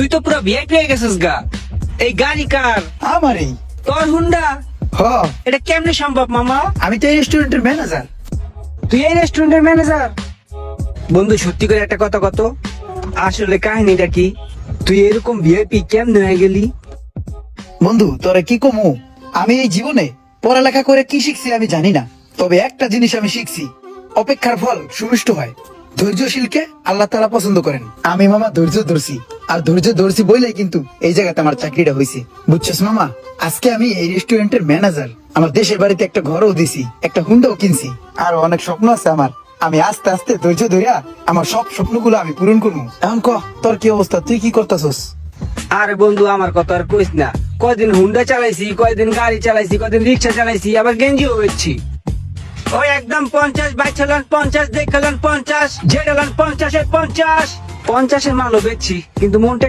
তুই তো পুরো ভিআইপি হয়ে গেছিস গা। এই গাড়ি কার? আমারই। তোর হুন্ডা? হ, এটা কেমনে সম্ভব মামা? আমি তো এই রেস্টুরেন্টের ম্যানেজার। তুই এই রেস্টুরেন্টের ম্যানেজার? বন্ধু সত্যি করে একটা কথা কত, আসলে কাহিনীটা কি? তুই এরকম ভিআইপি কেমনে হয়ে গেলি? বন্ধু তোরে কি কমু, আমি এই জীবনে পড়ালেখা করে কি শিখছি আমি জানি না, তবে একটা জিনিস আমি শিখছি, অপেক্ষার ফল সুমিষ্ট হয়। ধৈর্যশীলকে আল্লাহ তাআলা পছন্দ করেন। আমি মামা ধৈর্য ধরছি, আর ধৈর্য ধরছি বলেই কিন্তু এই জায়গাতে আমার চাকরিটা হয়েছে, বুঝছিস মামা? আজকে আমি এই রেস্টুরেন্টের ম্যানেজার, আমার দেশের বাড়িতে একটা ঘরও দিছি, একটা হুন্ডাও কিনছি, আর অনেক স্বপ্ন আছে আমার। আমি আস্তে আস্তে ধৈর্য ধরিয়া আমার সব স্বপ্নগুলো আমি পূরণ করবো। এখন ক, তোর কি অবস্থা, তুই কি করতেছস? আরে বন্ধু আমার কথা আর কইস না, কয়দিন হুন্ডা চালাইছি, কয়দিন গাড়ি চালাইছি, কয়দিন রিক্সা চালাইছি, আবার গেঞ্জিও বেচছি। ওই একদম 50 বাইক চালান 50, দেখালান 50, যেটালান 50-50 50-এর মালও বেচছি, কিন্তু মনটা